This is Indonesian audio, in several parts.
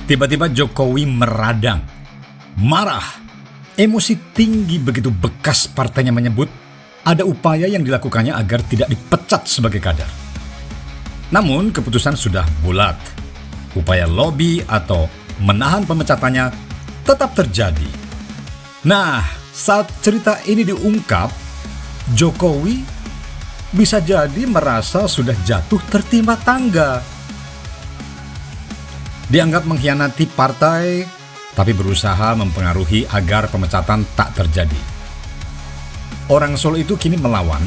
Tiba-tiba Jokowi meradang, marah, emosi tinggi begitu bekas partainya menyebut ada upaya yang dilakukannya agar tidak dipecat sebagai kader. Namun keputusan sudah bulat. Upaya lobby atau menahan pemecatannya tetap terjadi. Nah, saat cerita ini diungkap, Jokowi bisa jadi merasa sudah jatuh tertimpa tangga. Dianggap mengkhianati partai, tapi berusaha mempengaruhi agar pemecatan tak terjadi. Orang Solo itu kini melawan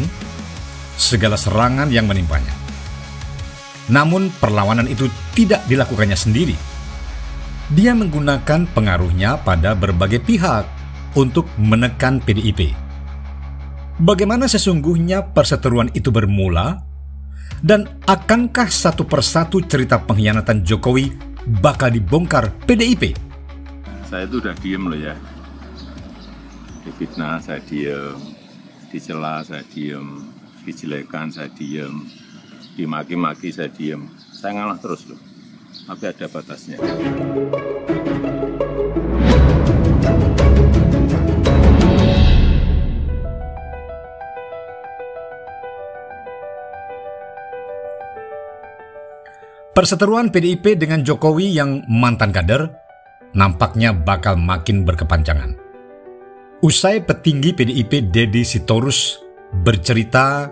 segala serangan yang menimpanya. Namun perlawanan itu tidak dilakukannya sendiri. Dia menggunakan pengaruhnya pada berbagai pihak untuk menekan PDIP. Bagaimana sesungguhnya perseteruan itu bermula? Dan akankah satu persatu cerita pengkhianatan Jokowi bakal dibongkar PDIP? Saya itu udah diem loh ya. Difitnah saya diem, dicela saya diem, dijelekan saya diem, dimaki-maki saya diem. Saya ngalah terus loh, tapi ada batasnya. Perseteruan PDIP dengan Jokowi yang mantan kader nampaknya bakal makin berkepanjangan. Usai petinggi PDIP Deddy Sitorus bercerita,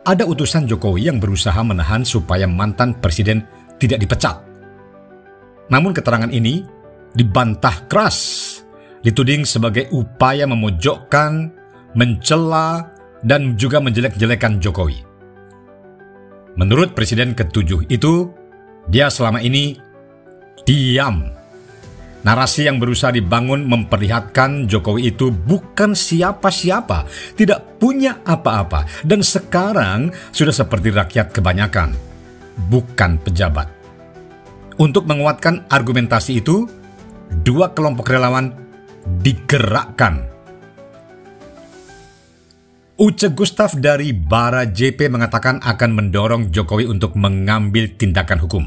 ada utusan Jokowi yang berusaha menahan supaya mantan presiden tidak dipecat. Namun keterangan ini dibantah keras, dituding sebagai upaya memojokkan, mencela, dan juga menjelek-jelekan Jokowi. Menurut Presiden ke-7 itu, dia selama ini diam. Narasi yang berusaha dibangun memperlihatkan Jokowi itu bukan siapa-siapa, tidak punya apa-apa, dan sekarang sudah seperti rakyat kebanyakan, bukan pejabat. Untuk menguatkan argumentasi itu, dua kelompok relawan digerakkan. Uce Gustaf dari Bara JP mengatakan akan mendorong Jokowi untuk mengambil tindakan hukum.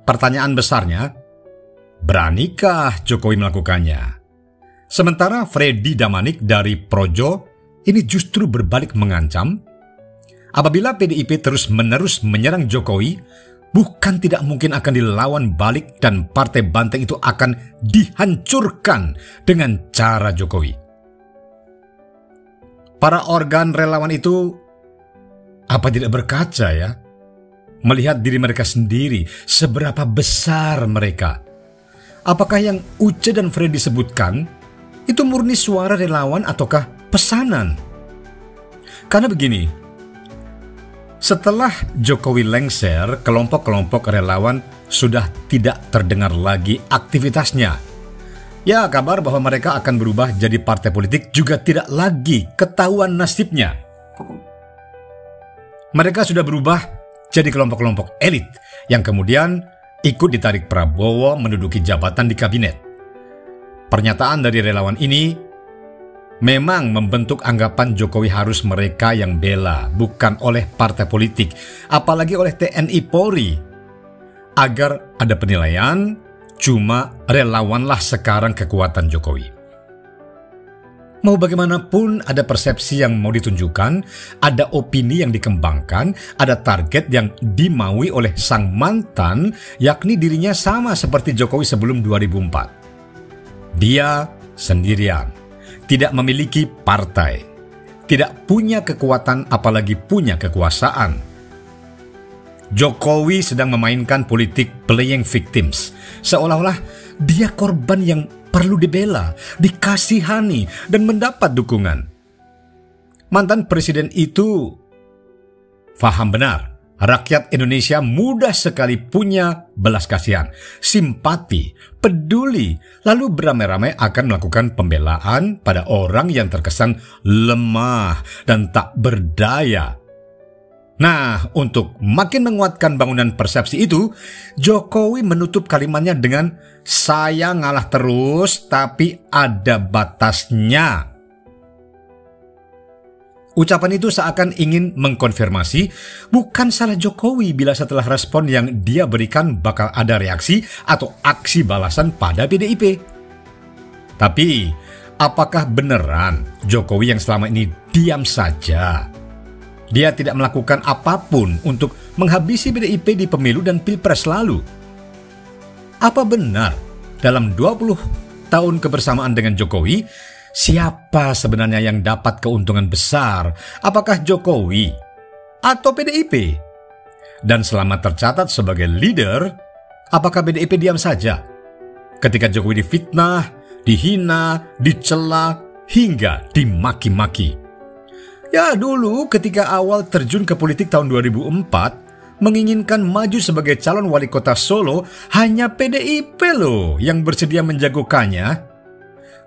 Pertanyaan besarnya, beranikah Jokowi melakukannya? Sementara Freddy Damanik dari Projo ini justru berbalik mengancam, apabila PDIP terus-menerus menyerang Jokowi, bukan tidak mungkin akan dilawan balik dan partai banteng itu akan dihancurkan dengan cara Jokowi. Para organ relawan itu apa tidak berkaca ya? Melihat diri mereka sendiri, seberapa besar mereka. Apakah yang Uce dan Freddy sebutkan itu murni suara relawan ataukah pesanan? Karena begini, setelah Jokowi lengser, kelompok-kelompok relawan sudah tidak terdengar lagi aktivitasnya. Ya, kabar bahwa mereka akan berubah jadi partai politik juga tidak lagi ketahuan nasibnya. Mereka sudah berubah jadi kelompok-kelompok elit yang kemudian ikut ditarik Prabowo menduduki jabatan di kabinet. Pernyataan dari relawan ini memang membentuk anggapan Jokowi harus mereka yang bela, bukan oleh partai politik, apalagi oleh TNI Polri. Agar ada penilaian, cuma relawanlah sekarang kekuatan Jokowi. Mau bagaimanapun ada persepsi yang mau ditunjukkan, ada opini yang dikembangkan, ada target yang dimaui oleh sang mantan, yakni dirinya sama seperti Jokowi sebelum 2004. Dia sendirian, tidak memiliki partai, tidak punya kekuatan apalagi punya kekuasaan. Jokowi sedang memainkan politik playing victims, seolah-olah dia korban yang perlu dibela, dikasihani, dan mendapat dukungan. Mantan presiden itu paham benar, rakyat Indonesia mudah sekali punya belas kasihan, simpati, peduli, lalu beramai-ramai akan melakukan pembelaan pada orang yang terkesan lemah dan tak berdaya. Nah, untuk makin menguatkan bangunan persepsi itu, Jokowi menutup kalimatnya dengan saya ngalah terus tapi ada batasnya. Ucapan itu seakan ingin mengkonfirmasi bukan salah Jokowi bila setelah respon yang dia berikan bakal ada reaksi atau aksi balasan pada PDIP. Tapi, apakah beneran Jokowi yang selama ini diam saja? Dia tidak melakukan apapun untuk menghabisi PDIP di pemilu dan pilpres lalu. Apa benar dalam 20 tahun kebersamaan dengan Jokowi, siapa sebenarnya yang dapat keuntungan besar? Apakah Jokowi atau PDIP? Dan selama tercatat sebagai leader, apakah PDIP diam saja ketika Jokowi difitnah, dihina, dicela, hingga dimaki-maki? Ya, dulu ketika awal terjun ke politik tahun 2004, menginginkan maju sebagai calon wali kota Solo, hanya PDIP loh yang bersedia menjagokannya.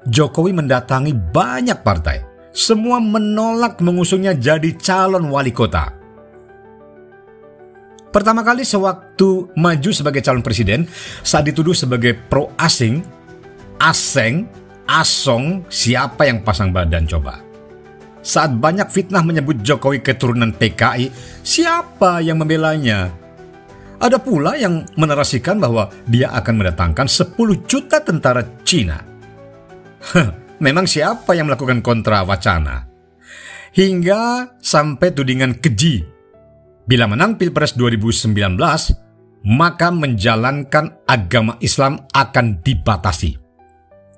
Jokowi mendatangi banyak partai, semua menolak mengusungnya jadi calon wali kota. Pertama kali sewaktu maju sebagai calon presiden, saat dituduh sebagai pro-asing, aseng, asong, siapa yang pasang badan coba? Saat banyak fitnah menyebut Jokowi keturunan PKI, siapa yang membelanya? Ada pula yang menarasikan bahwa dia akan mendatangkan 10 juta tentara Cina. Memang siapa yang melakukan kontra wacana? Hingga sampai tudingan keji. Bila menang Pilpres 2019, maka menjalankan agama Islam akan dibatasi.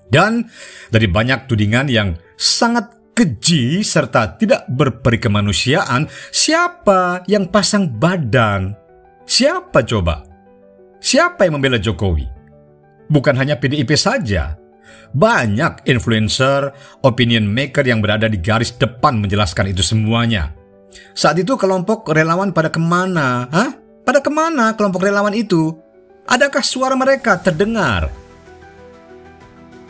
Dan dari banyak tudingan yang sangat keji serta tidak berperi kemanusiaan, siapa yang pasang badan? Siapa coba? Siapa yang membela Jokowi? Bukan hanya PDIP saja. Banyak influencer, opinion maker yang berada di garis depan menjelaskan itu semuanya. Saat itu kelompok relawan pada kemana? Pada kemana kelompok relawan itu? Adakah suara mereka terdengar?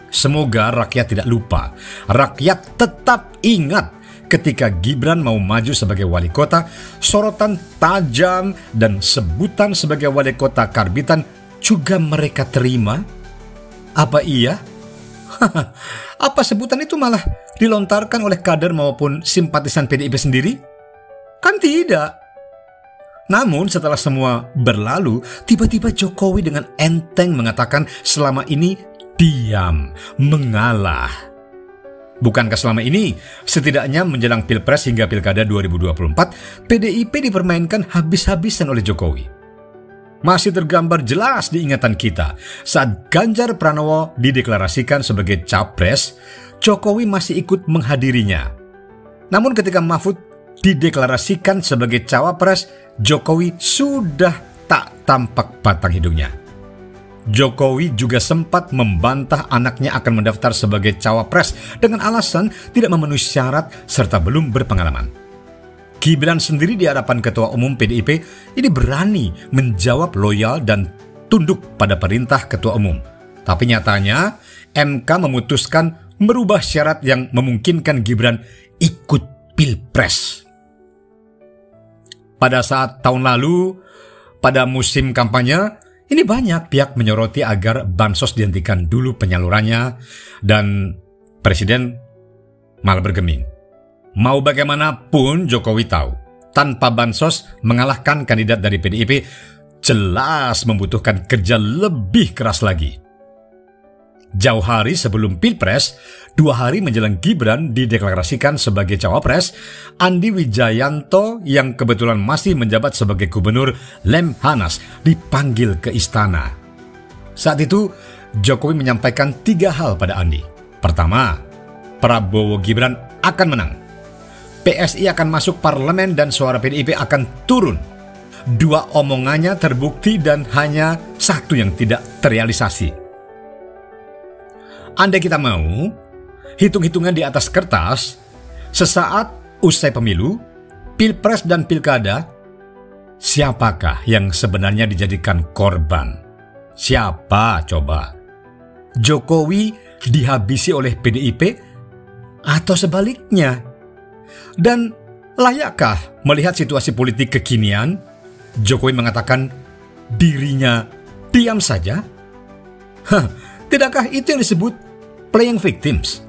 Semoga rakyat tidak lupa. Rakyat tetap ingat ketika Gibran mau maju sebagai wali kota, sorotan tajam dan sebutan sebagai wali kota karbitan juga mereka terima. Apa iya? Apa sebutan itu malah dilontarkan oleh kader maupun simpatisan PDIP sendiri? Kan tidak. Namun setelah semua berlalu, tiba-tiba Jokowi dengan enteng mengatakan selama ini diam, mengalah. Bukankah selama ini, setidaknya menjelang Pilpres hingga Pilkada 2024, PDIP dipermainkan habis-habisan oleh Jokowi? Masih tergambar jelas di ingatan kita saat Ganjar Pranowo dideklarasikan sebagai capres, Jokowi masih ikut menghadirinya. Namun ketika Mahfud dideklarasikan sebagai cawapres, Jokowi sudah tak tampak batang hidungnya. Jokowi juga sempat membantah anaknya akan mendaftar sebagai cawapres dengan alasan tidak memenuhi syarat serta belum berpengalaman. Gibran sendiri di hadapan Ketua Umum PDIP ini berani menjawab loyal dan tunduk pada perintah Ketua Umum. Tapi nyatanya MK memutuskan merubah syarat yang memungkinkan Gibran ikut Pilpres. Pada saat tahun lalu, pada musim kampanye, ini banyak pihak menyoroti agar bansos dihentikan dulu penyalurannya dan Presiden malah bergeming. Mau bagaimanapun Jokowi tahu, tanpa bansos mengalahkan kandidat dari PDIP jelas membutuhkan kerja lebih keras lagi. Jauh hari sebelum Pilpres, 2 hari menjelang Gibran dideklarasikan sebagai cawapres, Andi Wijayanto yang kebetulan masih menjabat sebagai gubernur Lemhanas dipanggil ke istana. Saat itu, Jokowi menyampaikan 3 hal pada Andi. Pertama, Prabowo Gibran akan menang. PSI akan masuk parlemen dan suara PDIP akan turun. 2 omongannya terbukti dan hanya 1 yang tidak terrealisasi. Andai kita mau, hitung-hitungan di atas kertas, sesaat usai pemilu, Pilpres dan Pilkada, siapakah yang sebenarnya dijadikan korban? Siapa coba? Jokowi dihabisi oleh PDIP atau sebaliknya? Dan layakkah melihat situasi politik kekinian, Jokowi mengatakan dirinya diam saja? Tidakkah itu yang disebut playing victims?